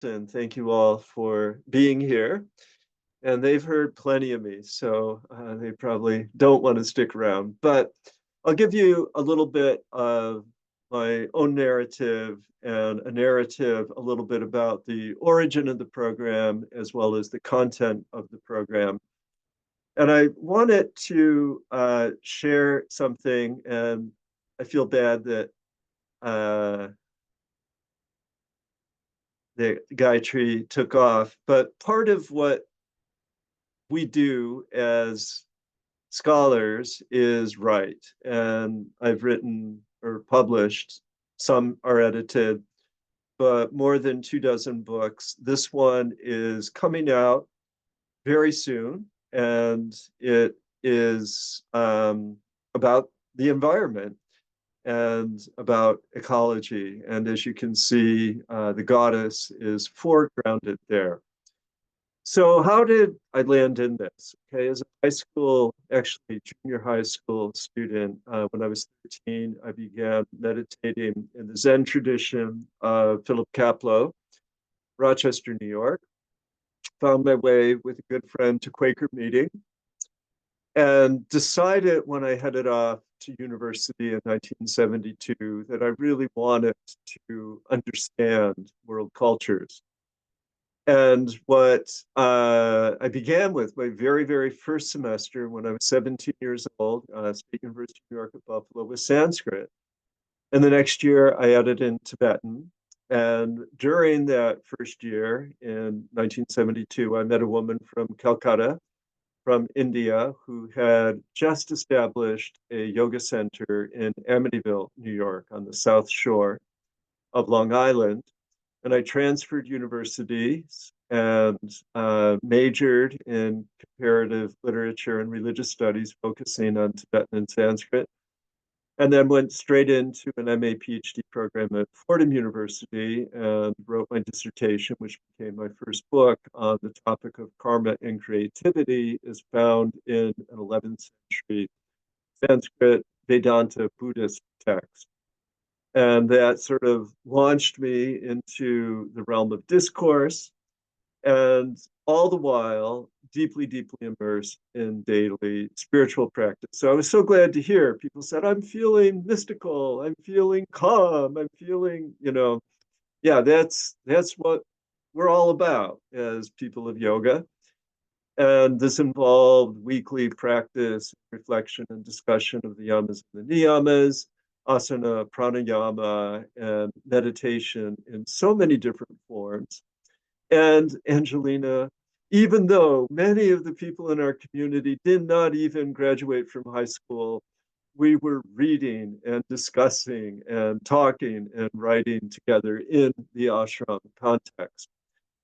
and thank you all for being here. And they've heard plenty of me, so they probably don't want to stick around. But I'll give you a little bit of my own narrative and a narrative a little bit about the origin of the program as well as the content of the program. And I wanted to share something, and I feel bad that uh, the Gayatri took off, but part of what we do as scholars is write. And I've written or published, some are edited, but more than 24 books. This one is coming out very soon, and it is about the environment and about ecology. And as you can see, the goddess is foregrounded there. So how did I land in this? Okay, as a high school, actually junior high school student, when I was 13, I began meditating in the Zen tradition of Philip Kapleau, Rochester, New York. Found my way with a good friend to Quaker meeting and decided when I headed off to university in 1972 that I really wanted to understand world cultures. And what I began with my very, very first semester when I was 17 years old, State University of New York at Buffalo, was Sanskrit. And the next year I added in Tibetan. And during that first year in 1972, I met a woman from Calcutta, from India, who had just established a yoga center in Amityville, New York, on the South Shore of Long Island. And I transferred universities and majored in comparative literature and religious studies, focusing on Tibetan and Sanskrit, and then went straight into an MA PhD program at Fordham University and wrote my dissertation, which became my first book on the topic of karma and creativity, is found in an 11th century Sanskrit Vedanta Buddhist text. And that sort of launched me into the realm of discourse, and all the while deeply, deeply immersed in daily spiritual practice. So I was so glad to hear people said, I'm feeling mystical, I'm feeling calm, I'm feeling, yeah, that's what we're all about as people of yoga. And this involved weekly practice, reflection, and discussion of the yamas and the niyamas, asana, pranayama, and meditation in so many different forms. And Angelina, even though many of the people in our community did not even graduate from high school, we were reading and discussing and talking and writing together in the ashram context.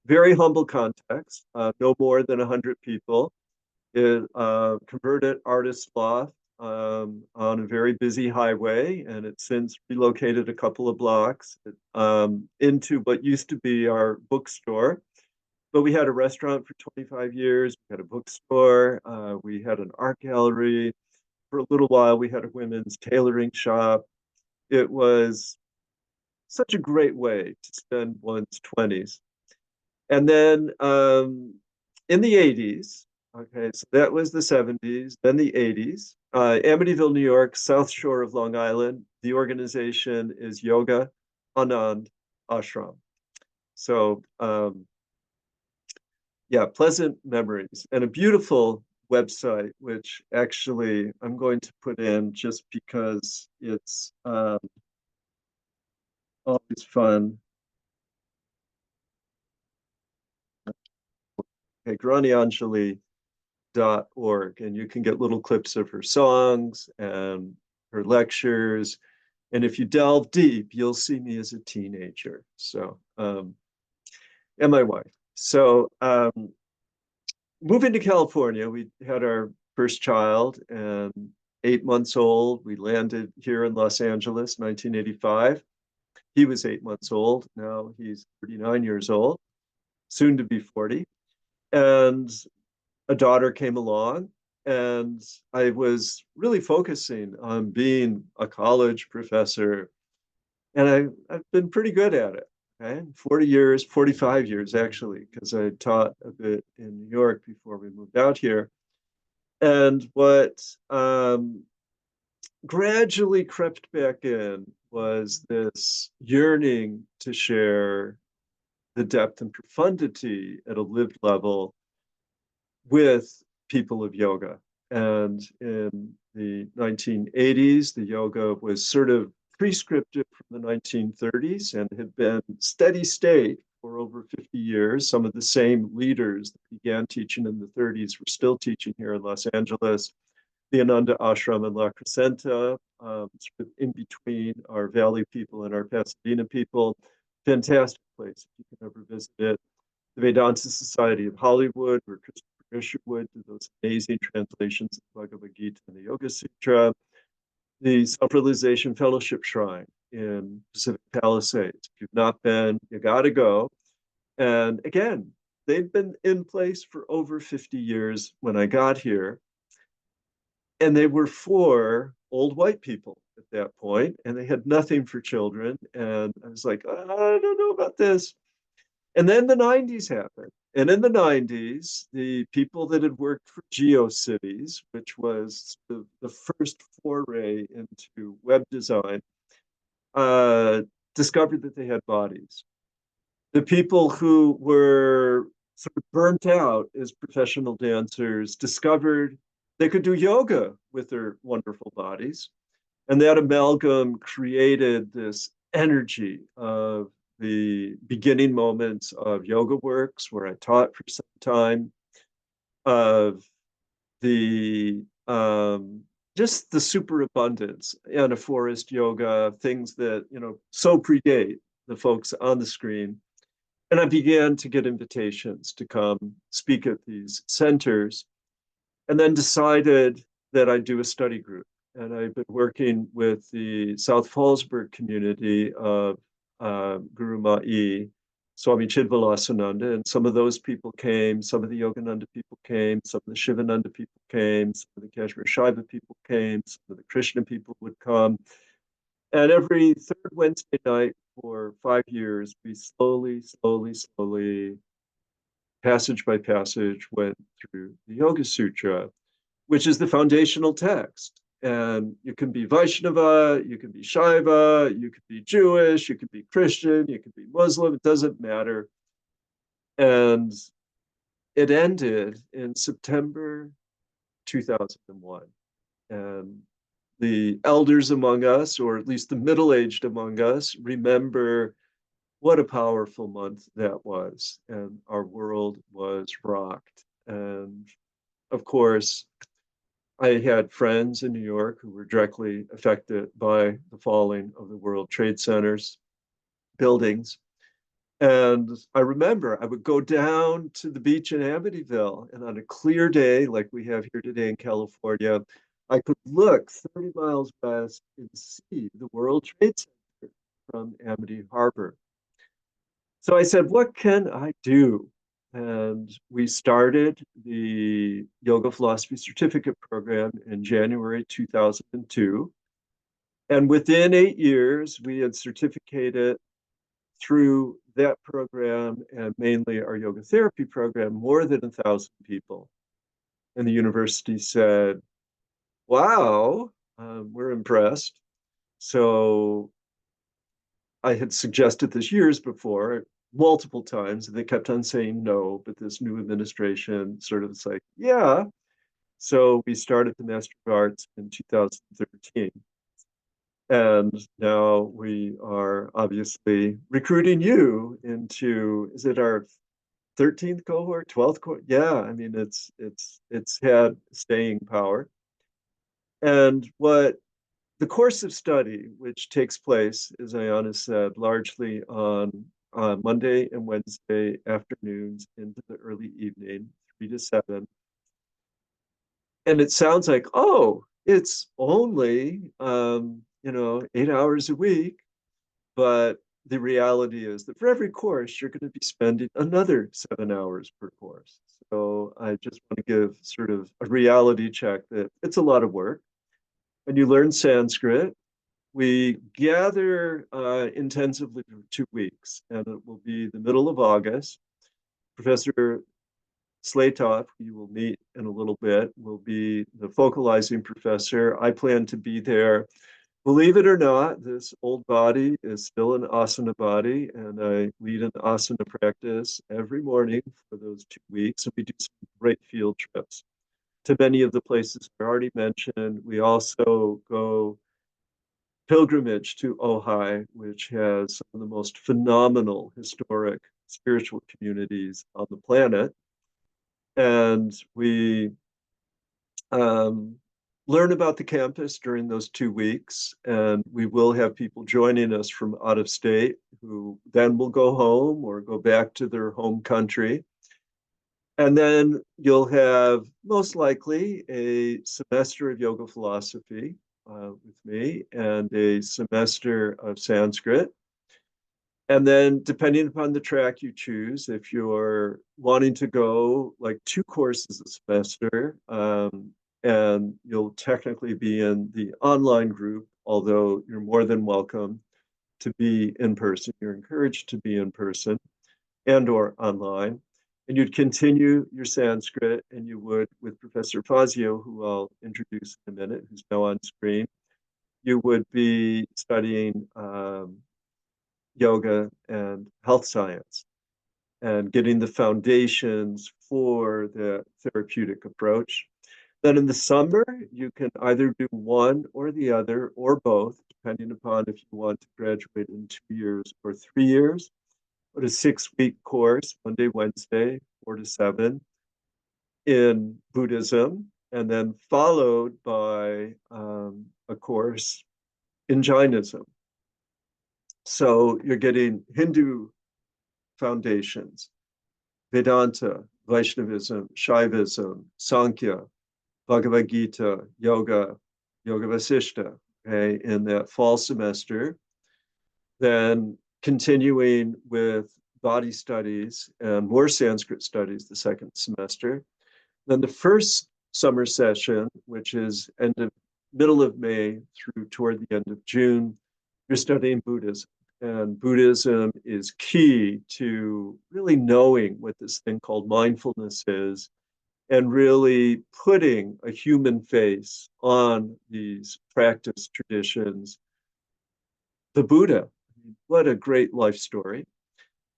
Very humble context, no more than 100 people. It converted artist loft on a very busy highway, and it's since relocated a couple of blocks into what used to be our bookstore. But we had a restaurant for 25 years, we had a bookstore, we had an art gallery. For a little while, we had a women's tailoring shop. It was such a great way to spend one's 20s. And then in the 80s, okay, so that was the 70s, then the 80s, Amityville, New York, South Shore of Long Island. The organization is Yoga Anand Ashram. So, yeah, pleasant memories and a beautiful website, which actually I'm going to put in just because it's always fun. Okay, granianjali.org, and you can get little clips of her songs and her lectures. And if you delve deep, you'll see me as a teenager. So, and my wife. So, moving to California, we had our first child, and 8 months old. We landed here in Los Angeles, 1985. He was 8 months old. Now he's 39 years old, soon to be 40. And a daughter came along, and I was really focusing on being a college professor, and I've been pretty good at it. Okay, 40 years, 45 years actually, because I taught a bit in New York before we moved out here. And what gradually crept back in was this yearning to share the depth and profundity at a lived level with people of yoga. And in the 1980s, the yoga was sort of prescriptive from the 1930s and had been steady state for over 50 years. Some of the same leaders that began teaching in the 30s were still teaching here in Los Angeles. The Ananda Ashram in La Crescenta, sort of in between our Valley people and our Pasadena people. Fantastic place if you can ever visit it. The Vedanta Society of Hollywood, where Christopher Isherwood did those amazing translations of Bhagavad Gita and the Yoga Sutra. The Self-Realization Fellowship Shrine in Pacific Palisades. If you've not been, you got to go. And again, they've been in place for over 50 years when I got here. And they were for old white people at that point, and they had nothing for children. And I was like, I don't know about this. And then the 90s happened. And in the 90s, the people that had worked for GeoCities, which was the first foray into web design, uh, discovered that they had bodies. The people who were sort of burnt out as professional dancers discovered they could do yoga with their wonderful bodies. And that amalgam created this energy of the beginning moments of Yoga Works, where I taught for some time, of the just the superabundance anaforest yoga, things that so predate the folks on the screen. And I began to get invitations to come speak at these centers, and then decided that I'd do a study group. And I've been working with the South Fallsburg community of Guru Ma'i, Swami Chidvilasananda, and some of those people came, some of the Yogananda people came, some of the Shivananda people came, some of the Kashmir Shaiva people came, some of the Krishna people would come. And every third Wednesday night for 5 years, we slowly, passage by passage, went through the Yoga Sutra, which is the foundational text. And you can be Vaishnava, you can be Shaiva, you can be Jewish, you can be Christian, you can be Muslim, it doesn't matter. And it ended in September 2001. And the elders among us, or at least the middle-aged among us, remember what a powerful month that was. And our world was rocked. And of course, I had friends in New York who were directly affected by the falling of the World Trade Center's buildings. And I remember I would go down to the beach in Amityville, and on a clear day, like we have here today in California, I could look 30 miles west and see the World Trade Center from Amity Harbor. So I said, what can I do? And we started the Yoga Philosophy Certificate Program in January 2002. And within 8 years, we had certificated through that program and mainly our yoga therapy program more than 1,000 people. And the university said, wow, we're impressed. So I had suggested this years before, multiple times, and they kept on saying no, but this new administration sort of was like, yeah. So we started the Master of Arts in 2013. And now we are obviously recruiting you into, is it our 13th cohort, 12th cohort? Yeah, I mean, it's had staying power. And what the course of study, which takes place, as Ayana said, largely on Monday and Wednesday afternoons into the early evening, 3 to 7. And it sounds like, oh, it's only 8 hours a week. But the reality is that for every course, you're going to be spending another 7 hours per course. So I just want to give sort of a reality check that it's a lot of work. And you learn Sanskrit, we gather intensively for 2 weeks, and it will be the middle of August. Professor Slatov, who you will meet in a little bit, will be the focalizing professor. I plan to be there. Believe it or not, this old body is still an asana body, and I lead an asana practice every morning for those 2 weeks. And we do some great field trips to many of the places I already mentioned. We also go pilgrimage to Ojai, which has some of the most phenomenal historic spiritual communities on the planet. And we um, learn about the campus during those 2 weeks, and we will have people joining us from out of state who then will go home or go back to their home country. And then you'll have most likely a semester of yoga philosophy with me and a semester of Sanskrit. And then, depending upon the track you choose, if you're wanting to go like 2 courses a semester, and you'll technically be in the online group, although you're more than welcome to be in person. You're encouraged to be in person and or online. And you'd continue your Sanskrit, and you would, with Professor Fazio, who I'll introduce in a minute, who's now on screen, you would be studying yoga and health science and getting the foundations for the therapeutic approach. Then in the summer, you can either do one or the other or both, depending upon if you want to graduate in 2 years or 3 years. But a 6 week course, Monday, Wednesday, 4 to 7 in Buddhism, and then followed by a course in Jainism. So you're getting Hindu foundations, Vedanta, Vaishnavism, Shaivism, Sankhya, Bhagavad Gita, Yoga, Yoga Vasishta, okay, in that fall semester. Then continuing with body studies and more Sanskrit studies the second semester. Then the first summer session, which is middle of May through toward the end of June, you're studying Buddhism. And Buddhism is key to really knowing what this thing called mindfulness is and really putting a human face on these practice traditions. The Buddha, what a great life story.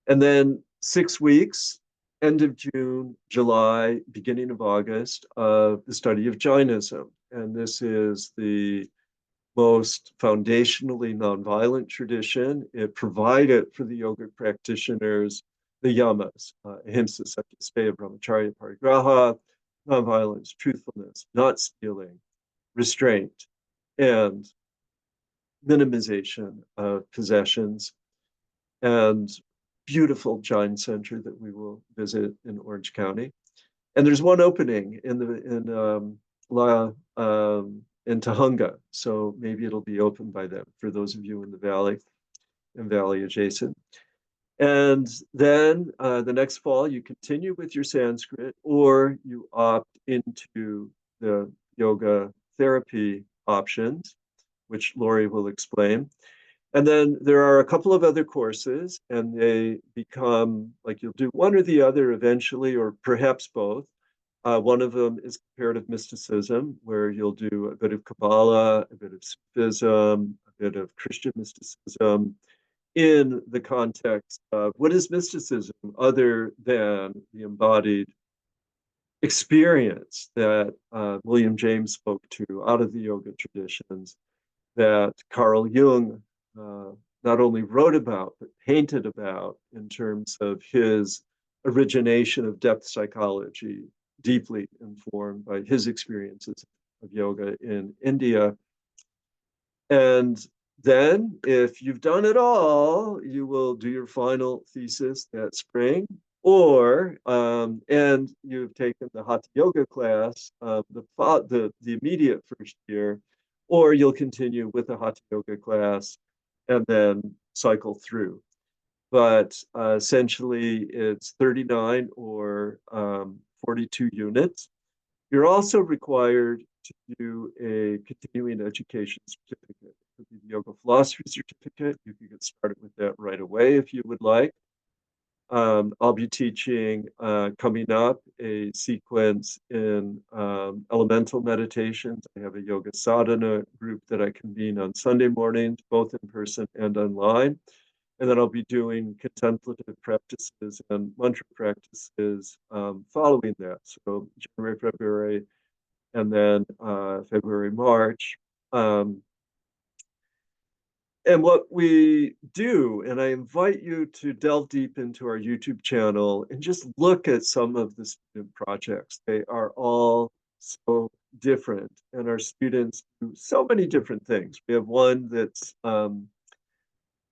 And then 6 weeks, end of June, July, beginning of August, of the study of Jainism. And this is the most foundationally nonviolent tradition. It provided for the yogic practitioners the yamas, ahimsa, satya, brahmacharya, parigraha, nonviolence, truthfulness, not stealing, restraint, and minimization of possessions, and beautiful Jain center that we will visit in Orange County. And there's one opening in Tahunga, so maybe it'll be open by then for those of you in the valley and valley adjacent. And then the next fall, you continue with your Sanskrit, or you opt into the yoga therapy options, which Lori will explain. And then there are a couple of other courses, and they become like you'll do one or the other eventually, or perhaps both. One of them is comparative mysticism, where you'll do a bit of Kabbalah, a bit of Sufism, a bit of Christian mysticism in the context of what is mysticism other than the embodied experience that William James spoke to out of the yoga traditions, that Carl Jung not only wrote about, but painted about in terms of his origination of depth psychology, deeply informed by his experiences of yoga in India. And then, if you've done it all, you will do your final thesis that spring, and you've taken the Hatha Yoga class, the immediate first year, or you'll continue with the Hatha Yoga class and then cycle through. But essentially, it's 39 or 42 units. You're also required to do a continuing education certificate. It could be the yoga philosophy certificate. You can get started with that right away if you would like. I'll be teaching coming up a sequence in elemental meditations. I have a yoga sadhana group that I convene on Sunday mornings, both in person and online. And then I'll be doing contemplative practices and mantra practices following that. So January, February, and then February, March. Um, and what we do, and I invite you to delve deep into our YouTube channel and just look at some of the student projects. They are all so different, and our students do so many different things. We have one that's,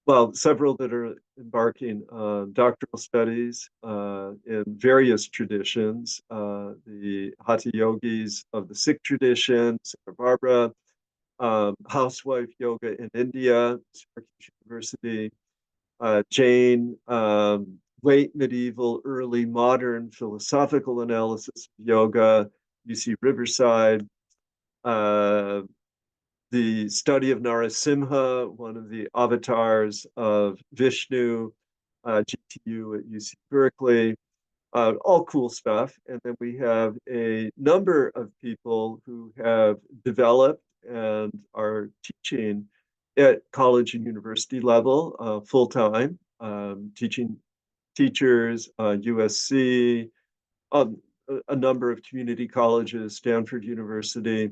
well, several that are embarking on doctoral studies in various traditions. The Hatha Yogis of the Sikh tradition, Santa Barbara, housewife yoga in India, Syracuse University, Jain, late medieval, early modern philosophical analysis of yoga, UC Riverside, uh, the study of Narasimha, one of the avatars of Vishnu, GTU at UC Berkeley, all cool stuff. And then we have a number of people who have developed and are teaching at college and university level full time, teaching teachers, USC, a number of community colleges, Stanford University.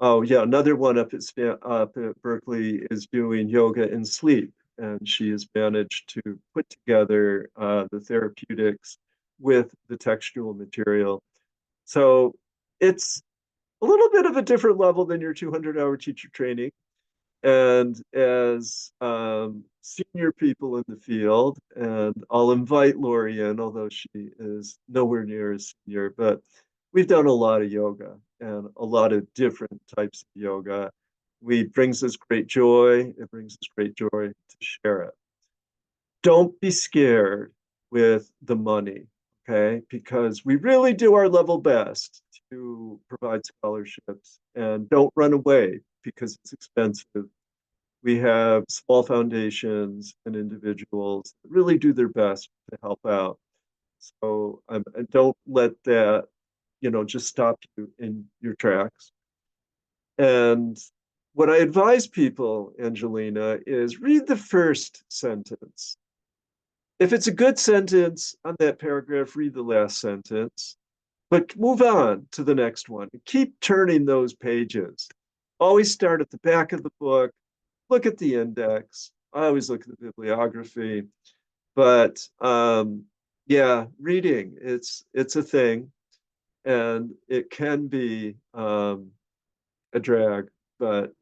Oh yeah, another one up at Berkeley is doing yoga and sleep, and she has managed to put together the therapeutics with the textual material. So it's a little bit of a different level than your 200-hour teacher training. And as senior people in the field, and I'll invite Lori in, although she is nowhere near as senior, but we've done a lot of yoga and a lot of different types of yoga. It brings us great joy. It brings us great joy to share it. Don't be scared with the money, okay? Because we really do our level best to provide scholarships, and don't run away because it's expensive. We have small foundations and individuals that really do their best to help out. So don't let that, just stop you in your tracks. And what I advise people, Angelina, is read the first sentence. If it's a good sentence on that paragraph, read the last sentence, but move on to the next one. Keep turning those pages. Always start at the back of the book, look at the index. I always look at the bibliography, but yeah, reading, it's a thing, and it can be a drag, but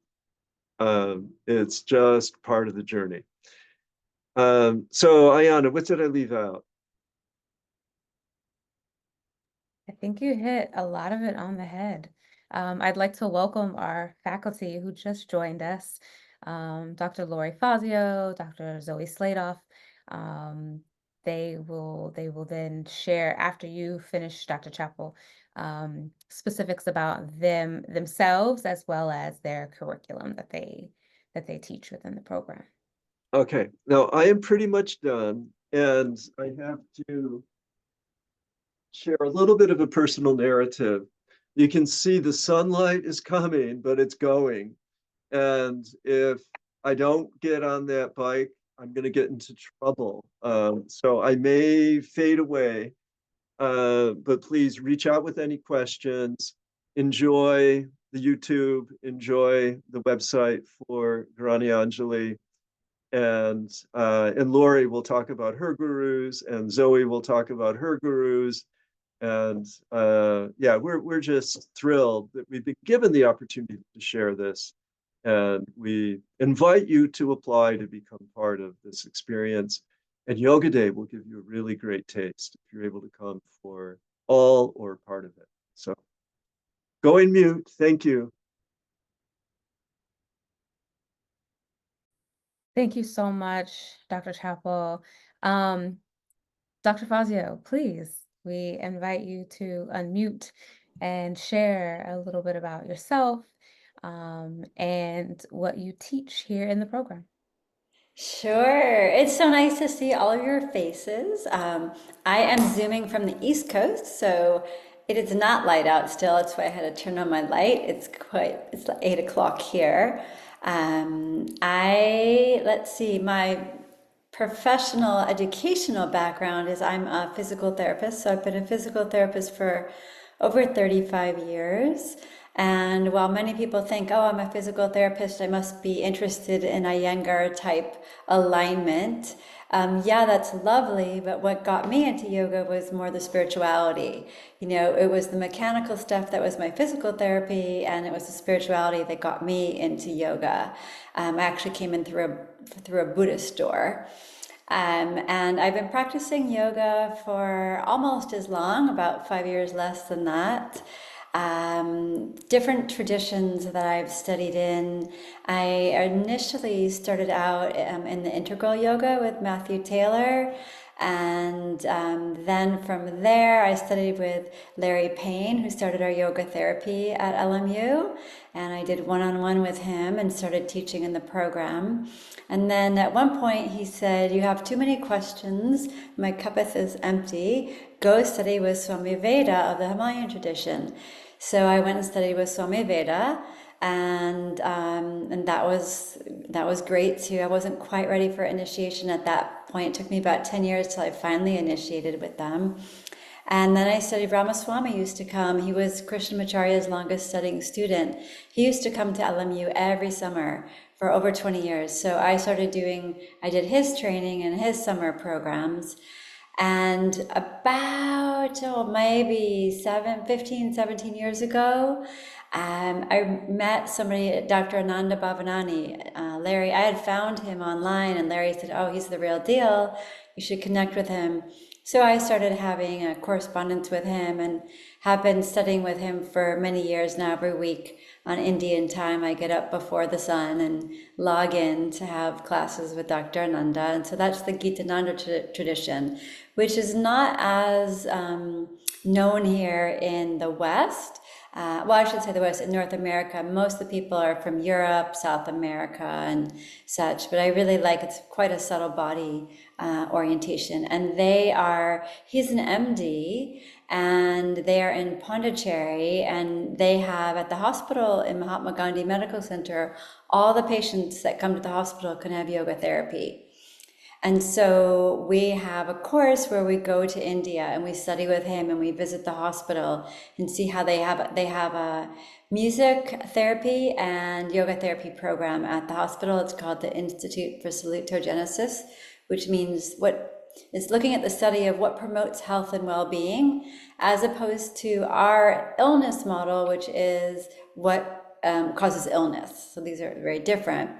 it's just part of the journey. So Ayana, what did I leave out? I think you hit a lot of it on the head. I'd like to welcome our faculty who just joined us, Dr. Lori Fazio, Dr. Zoe Sladoff. Um, they will then share after you finish, Dr. Chappell, specifics about themselves as well as their curriculum that they teach within the program. Okay, now I am pretty much done, and I have to share a little bit of a personal narrative. You can see the sunlight is coming, but it's going. And if I don't get on that bike, I'm going to get into trouble. So I may fade away, but please reach out with any questions. Enjoy the YouTube, enjoy the website for Garani Anjali. And Lori will talk about her gurus, and Zoe will talk about her gurus. And yeah, we're just thrilled that we've been given the opportunity to share this. And we invite you to apply to become part of this experience. And Yoga Day will give you a really great taste if you're able to come for all or part of it. So go in mute. Thank you. Thank you so much, Dr. Chappell. Um, Dr. Fazio, please, we invite you to unmute and share a little bit about yourself and what you teach here in the program. Sure. It's so nice to see all of your faces. I am Zooming from the East Coast, so it is not light out still. That's why I had to turn on my light. It's like 8 o'clock here. Let's see, my professional educational background is I'm a physical therapist. So I've been a physical therapist for over 35 years. And while many people think, oh, I'm a physical therapist, I must be interested in a Iyengar type alignment. Yeah, that's lovely, but what got me into yoga was more the spirituality. It was the mechanical stuff that was my physical therapy, and it was the spirituality that got me into yoga. I actually came in through a Buddhist door. And I've been practicing yoga for almost as long, about 5 years less than that. Different traditions that I've studied in. I initially started out in the integral yoga with Matthew Taylor. And then from there, I studied with Larry Payne, who started our yoga therapy at LMU. And I did one-on-one with him and started teaching in the program. And then at one point he said, you have too many questions. My cup is empty. Go study with Swami Veda of the Himalayan tradition. So I went and studied with Swami Veda, and that was great too. I wasn't quite ready for initiation at that point. It took me about 10 years till I finally initiated with them. And then I studied. Ramaswamy used to come. He was Krishnamacharya's longest studying student. He used to come to LMU every summer for over 20 years. So I did his training and his summer programs. And about, maybe 15, 17 years ago, I met somebody, Dr. Ananda Bhavanani. Larry, I had found him online, and Larry said, oh, he's the real deal. You should connect with him. So I started having a correspondence with him and have been studying with him for many years now. Every week on Indian time, I get up before the sun and log in to have classes with Dr. Ananda. And so that's the Gitananda tradition, which is not as known here in the West. Well, I should say the West, in North America. Most of the people are from Europe, South America, and such. But I really like it's quite a subtle body orientation. And he's an MD, and they are in Pondicherry, and they have at the hospital in Mahatma Gandhi Medical Center, all the patients that come to the hospital can have yoga therapy. And so we have a course where we go to India and we study with him, and we visit the hospital and see how they have a music therapy and yoga therapy program at the hospital. It's called the Institute for Salutogenesis, which means it's looking at the study of what promotes health and well-being, as opposed to our illness model, which is what causes illness. So these are very different.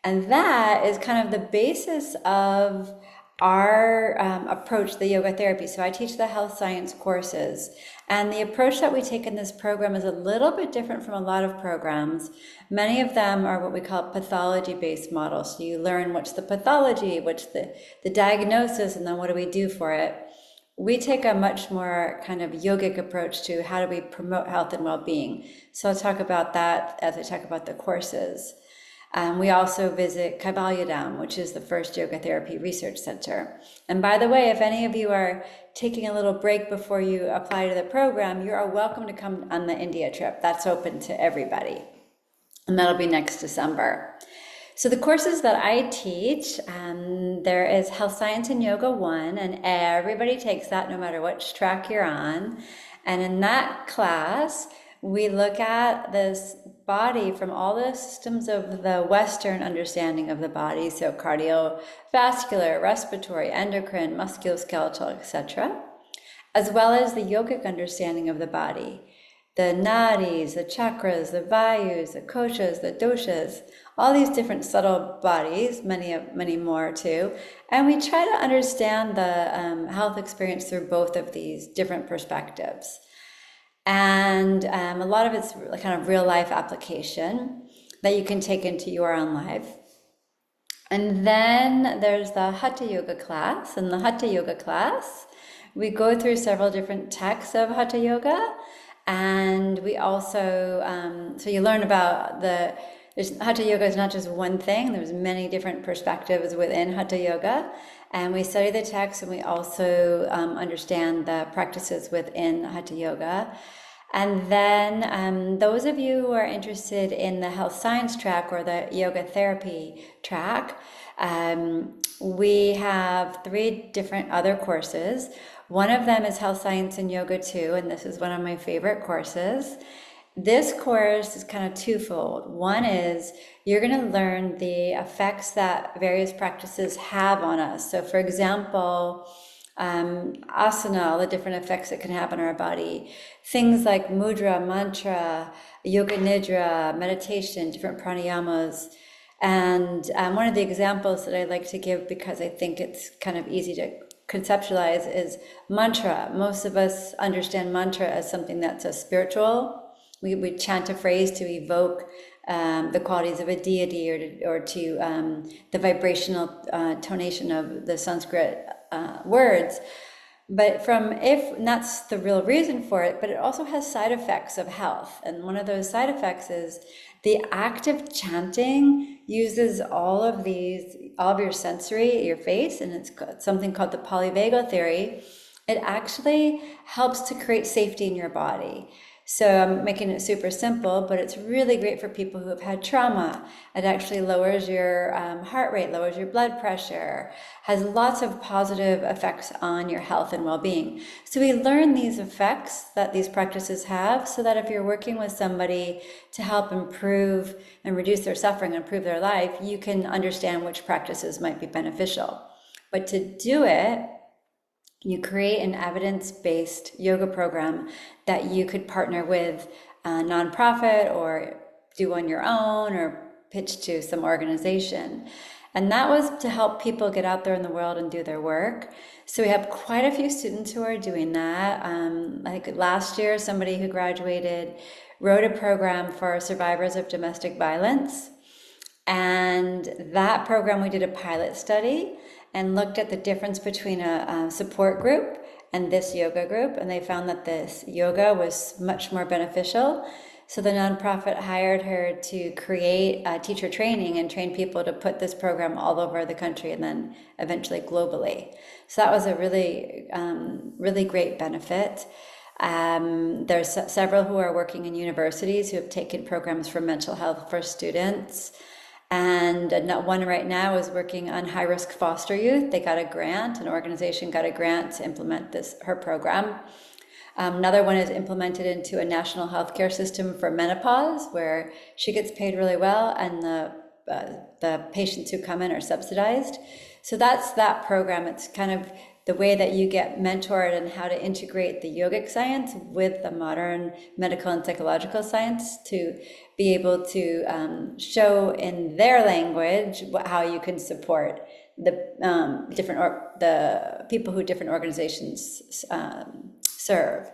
And that is kind of the basis of our approach to the yoga therapy. So I teach the health science courses, and the approach that we take in this program is a little bit different from a lot of programs. Many of them are what we call pathology-based models. So you learn what's the pathology, what's the diagnosis, and then what do we do for it. We take a much more kind of yogic approach to how do we promote health and well-being. So I'll talk about that as I talk about the courses. We also visit Kaibalyadam, which is the first yoga therapy research center. And by the way, if any of you are taking a little break before you apply to the program, you are welcome to come on the India trip. That's open to everybody. And that'll be next December. So the courses that I teach, there is Health Science and Yoga 1, and everybody takes that no matter which track you're on. And in that class, we look at this body from all the systems of the Western understanding of the body, so cardiovascular, respiratory, endocrine, musculoskeletal, etc., as well as the yogic understanding of the body, the nadis, the chakras, the vayus, the koshas, the doshas, all these different subtle bodies, many more too. And we try to understand the health experience through both of these different perspectives. And a lot of it's kind of real life application that you can take into your own life. And then there's the Hatha Yoga class. In the Hatha Yoga class, we go through several different texts of Hatha Yoga, And we also, so you learn about Hatha Yoga is not just one thing, there's many different perspectives within Hatha Yoga. And we study the text, and we also understand the practices within Hatha Yoga. And then those of you who are interested in the health science track or the yoga therapy track, we have 3 different other courses. One of them is Health Science and Yoga 2, and this is one of my favorite courses. This course is kind of twofold. One is you're going to learn the effects that various practices have on us. So for example, asana, all the different effects that can happen on our body. Things like mudra, mantra, yoga nidra, meditation, different pranayamas. And one of the examples that I like to give, because I think it's kind of easy to conceptualize, is mantra. Most of us understand mantra as something that's a spiritual. We chant a phrase to evoke the qualities of a deity, or to the vibrational tonation of the Sanskrit words. But and that's the real reason for it, but it also has side effects of health. And one of those side effects is the active chanting uses all of your sensory, your face, and it's something called the polyvagal theory. It actually helps to create safety in your body. So I'm making it super simple, but it's really great for people who have had trauma. It actually lowers your heart rate, lowers your blood pressure, has lots of positive effects on your health and well-being. So we learn these effects that these practices have, so that if you're working with somebody to help improve and reduce their suffering and improve their life, you can understand which practices might be beneficial. But to do it, you create an evidence-based yoga program that you could partner with a nonprofit or do on your own or pitch to some organization. And that was to help people get out there in the world and do their work. So we have quite a few students who are doing that. Like last year, somebody who graduated wrote a program for survivors of domestic violence. And that program, we did a pilot study and looked at the difference between a support group and this yoga group, and they found that this yoga was much more beneficial. So the nonprofit hired her to create teacher training and train people to put this program all over the country and then eventually globally. So that was a really, really great benefit. There's several who are working in universities who have taken programs for mental health for students. And one right now is working on high-risk foster youth. They got a grant, an organization got a grant to implement her program. Another one is implemented into a national healthcare system for menopause, where she gets paid really well, and the patients who come in are subsidized. So that's that program. It's kind of the way that you get mentored and how to integrate the yogic science with the modern medical and psychological science to be able to show in their language how you can support the the people who different organizations serve.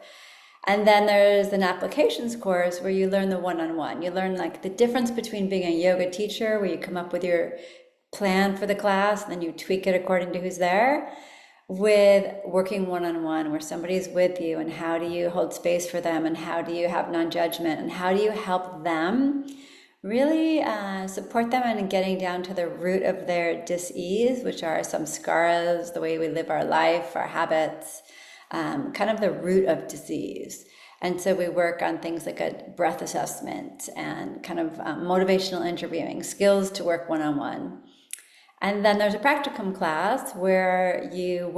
And then there's an applications course where you learn the one-on-one. You learn like the difference between being a yoga teacher, where you come up with your plan for the class and then you tweak it according to who's there, with working one-on-one, where somebody's with you, and how do you hold space for them, and how do you have non-judgment, and how do you help them really support them in getting down to the root of their dis-ease, which are samskaras, the way we live our life, our habits, kind of the root of disease. And so we work on things like a breath assessment and kind of motivational interviewing, skills to work one-on-one. And then there's a practicum class where you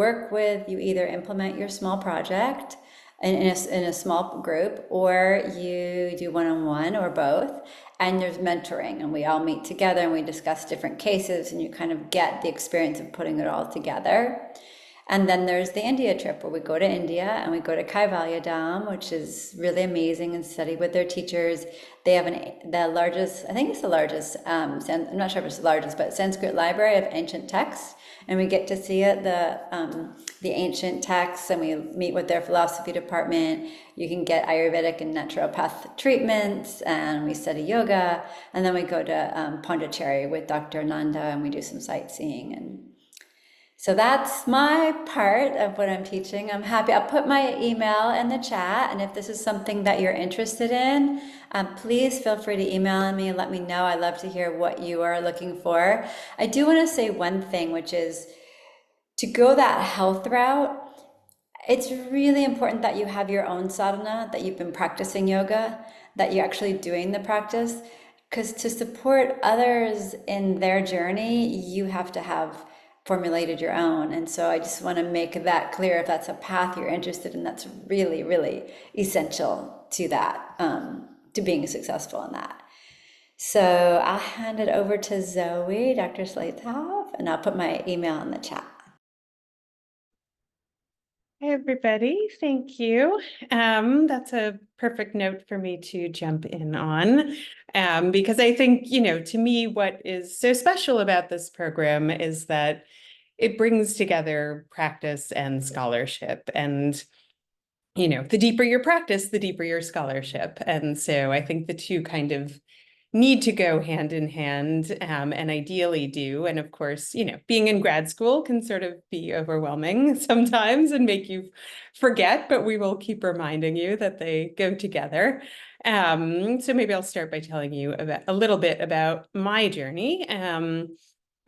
either implement your small project in a small group, or you do one-on-one, or both. And there's mentoring, and we all meet together and we discuss different cases, and you kind of get the experience of putting it all together. And then there's the India trip, where we go to India and we go to Kaivalya Dham, which is really amazing, and study with their teachers. They have the largest, I think it's the largest, I'm not sure if it's the largest, but Sanskrit library of ancient texts. And we get to see it, the ancient texts, and we meet with their philosophy department. You can get Ayurvedic and naturopath treatments, and we study yoga. And then we go to Pondicherry with Dr. Nanda, and we do some sightseeing. And So that's my part of what I'm teaching. I'm happy. I'll put my email in the chat. And if this is something that you're interested in, please feel free to email me and let me know. I love to hear what you are looking for. I do want to say one thing, which is to go that health route. It's really important that you have your own sadhana, that you've been practicing yoga, that you're actually doing the practice. Because to support others in their journey, you have to have formulated your own. And so I just want to make that clear. If that's a path you're interested in, that's really, really essential to that, to being successful in that. So I'll hand it over to Zoe, Dr. Slatov, and I'll put my email in the chat. Hey, everybody. Thank you. That's a perfect note for me to jump in on, because I think, to me, what is so special about this program is that it brings together practice and scholarship. And, the deeper your practice, the deeper your scholarship. And so I think the two kind of need to go hand in hand, and ideally do. And of course, being in grad school can sort of be overwhelming sometimes and make you forget, but we will keep reminding you that they go together. So maybe I'll start by telling you about a little bit about my journey.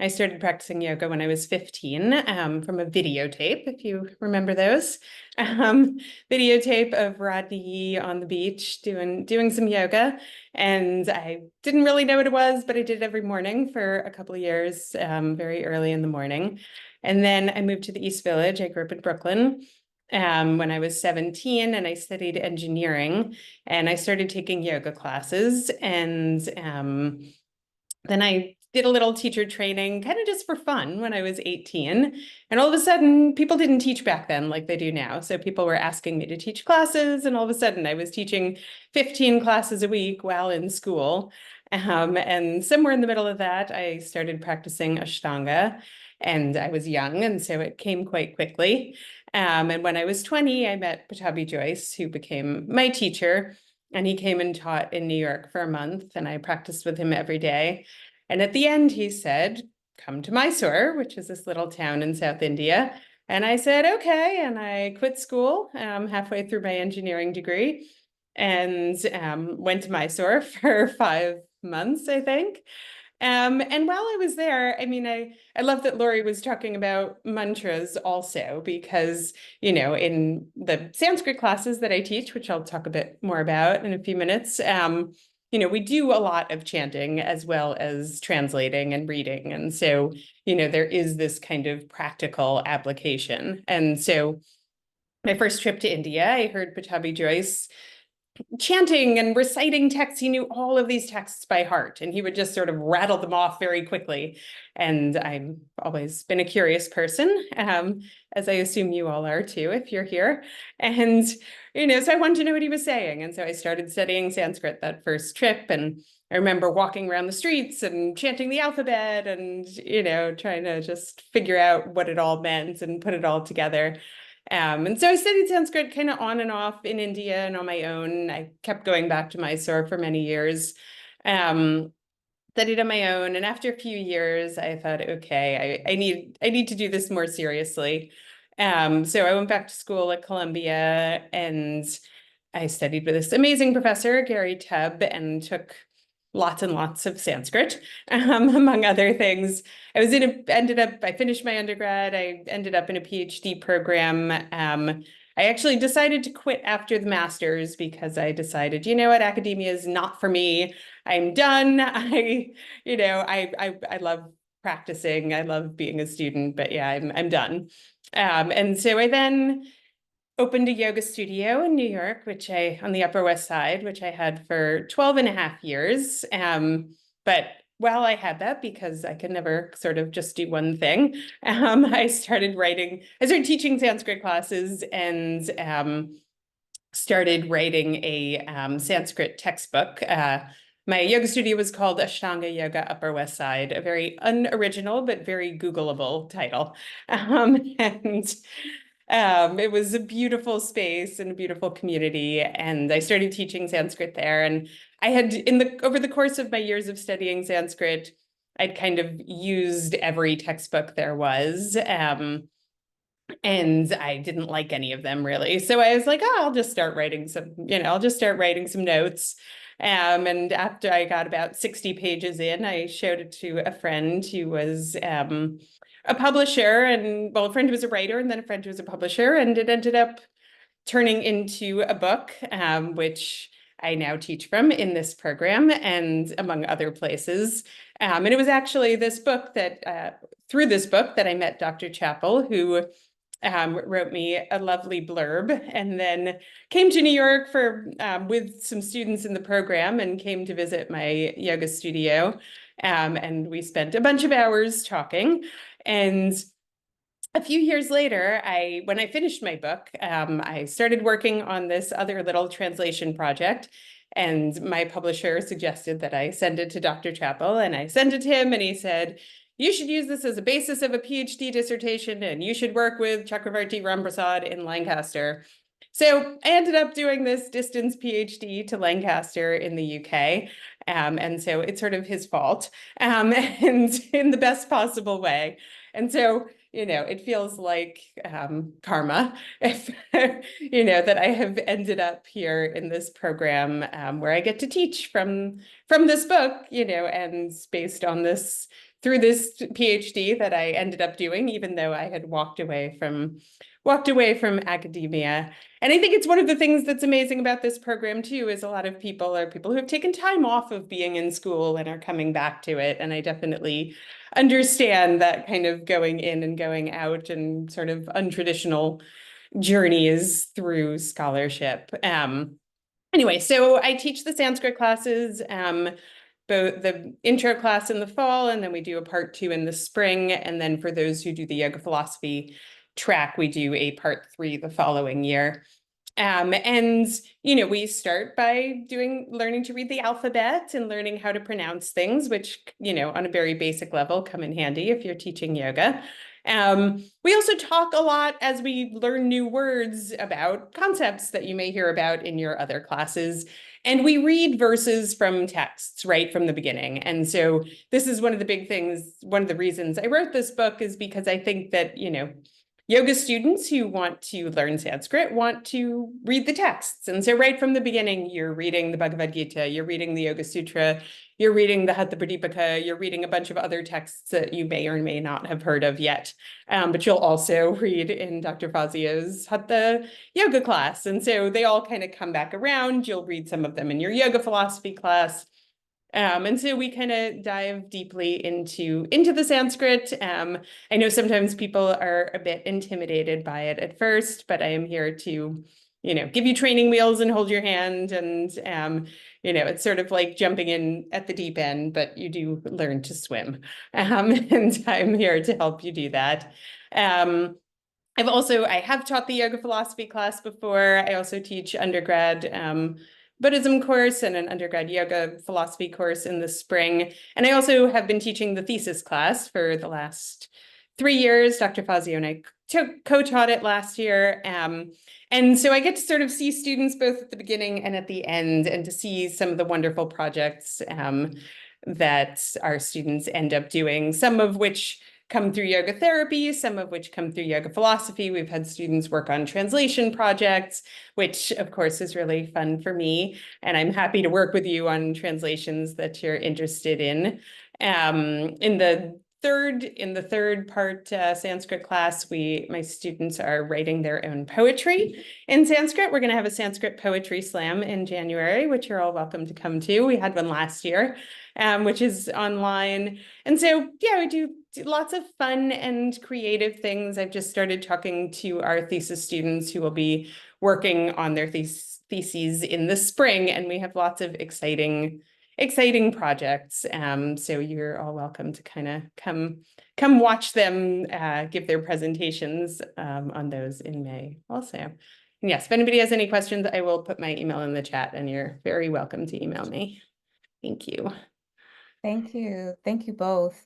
I started practicing yoga when I was 15, from a videotape, if you remember those. Videotape of Rodney on the beach doing some yoga. And I didn't really know what it was, but I did it every morning for a couple of years, very early in the morning. And then I moved to the East Village. I grew up in Brooklyn when I was 17, and I studied engineering, and I started taking yoga classes. And then I did a little teacher training kind of just for fun when I was 18. And all of a sudden, people didn't teach back then like they do now. So people were asking me to teach classes. And all of a sudden, I was teaching 15 classes a week while in school. And somewhere in the middle of that, I started practicing Ashtanga. And I was young, and so it came quite quickly. And when I was 20, I met Patabi Joyce, who became my teacher. And he came and taught in New York for a month, and I practiced with him every day. And at the end, he said, "Come to Mysore," which is this little town in South India. And I said, okay. And I quit school halfway through my engineering degree, and went to Mysore for 5 months, I think. And while I was there, I love that Lori was talking about mantras also, because, in the Sanskrit classes that I teach, which I'll talk a bit more about in a few minutes, we do a lot of chanting as well as translating and reading. And so, there is this kind of practical application. And so my first trip to India, I heard Patabi Joyce chanting and reciting texts. He knew all of these texts by heart, and he would just sort of rattle them off very quickly. And I've always been a curious person, as I assume you all are too, if you're here. And, so I wanted to know what he was saying. And so I started studying Sanskrit that first trip. And I remember walking around the streets and chanting the alphabet and, trying to just figure out what it all meant and put it all together. And so I studied Sanskrit kind of on and off in India and on my own. I kept going back to Mysore for many years, studied on my own. And after a few years, I thought, okay, I need to do this more seriously. So I went back to school at Columbia, and I studied with this amazing professor, Gary Tubb, and took lots and lots of Sanskrit, among other things. I finished my undergrad. I ended up in a PhD program. I actually decided to quit after the master's because I decided, academia is not for me. I'm done. I love practicing. I love being a student, but yeah, I'm done. And so I then opened a yoga studio in New York, on the Upper West Side, which I had for 12 and a half years. But while I had that, because I could never sort of just do one thing, I started teaching Sanskrit classes, and started writing a Sanskrit textbook. My yoga studio was called Ashtanga Yoga Upper West Side, a very unoriginal but very Googleable title. It was a beautiful space and a beautiful community, and I started teaching Sanskrit there. And I had, over the course of my years of studying Sanskrit, I'd kind of used every textbook there was. And I didn't like any of them really. So I was like, oh, I'll just start writing some, I'll just start writing some notes. And after I got about 60 pages in, I showed it to a friend who was a publisher, and well, a friend who was a writer, and then a friend who was a publisher, and it ended up turning into a book, which I now teach from in this program and among other places. And it was actually this book that, through this book that I met Dr. Chappell, who wrote me a lovely blurb, and then came to New York for with some students in the program, and came to visit my yoga studio. And we spent a bunch of hours talking. And a few years later, when I finished my book, I started working on this other little translation project. And my publisher suggested that I send it to Dr. Chappell, and I sent it to him, and he said, you should use this as a basis of a PhD dissertation, and you should work with Chakravarti Ramprasad in Lancaster. So I ended up doing this distance PhD to Lancaster in the UK. And so it's sort of his fault, and in the best possible way. And so, it feels like karma, if, that I have ended up here in this program where I get to teach from this book, and based on this, through this PhD that I ended up doing, even though I had walked away from academia. And I think it's one of the things that's amazing about this program too, is a lot of people are people who have taken time off of being in school and are coming back to it. And I definitely understand that kind of going in and going out and sort of untraditional journeys through scholarship. Anyway, so I teach the Sanskrit classes, both the intro class in the fall, and then we do a part 2 in the spring. And then for those who do the yoga philosophy track, we do a part 3 the following year. And, we start by learning to read the alphabet and learning how to pronounce things, which, on a very basic level come in handy if you're teaching yoga. We also talk a lot as we learn new words about concepts that you may hear about in your other classes. And we read verses from texts right from the beginning. And so this is one of the big things, one of the reasons I wrote this book is because I think that, yoga students who want to learn Sanskrit want to read the texts. And so right from the beginning, you're reading the Bhagavad Gita, you're reading the Yoga Sutra, you're reading the Hatha Pradipika, you're reading a bunch of other texts that you may or may not have heard of yet. But you'll also read in Dr. Fazio's Hatha yoga class. And so they all kind of come back around. You'll read some of them in your yoga philosophy class. And so we kind of dive deeply into the Sanskrit. I know sometimes people are a bit intimidated by it at first, but I am here to, give you training wheels and hold your hand. And, it's sort of like jumping in at the deep end, but you do learn to swim. And I'm here to help you do that. I have taught the yoga philosophy class before. I also teach undergrad Buddhism course and an undergrad yoga philosophy course in the spring. And I also have been teaching the thesis class for the last 3 years. Dr. Fazio and I co-taught it last year. And so I get to sort of see students both at the beginning and at the end, and to see some of the wonderful projects that our students end up doing, some of which come through yoga therapy, some of which come through yoga philosophy. We've had students work on translation projects, which of course is really fun for me. And I'm happy to work with you on translations that you're interested in. In the third part Sanskrit class, my students are writing their own poetry in Sanskrit. We're going to have a Sanskrit poetry slam in January, which you're all welcome to come to. We had one last year, which is online. And so, yeah, we do lots of fun and creative things. I've just started talking to our thesis students who will be working on their theses in the spring, and we have lots of exciting projects. So you're all welcome to kind of come watch them give their presentations on those in May also. And yes, if anybody has any questions, I will put my email in the chat, and you're very welcome to email me. Thank you. Thank you. Thank you both.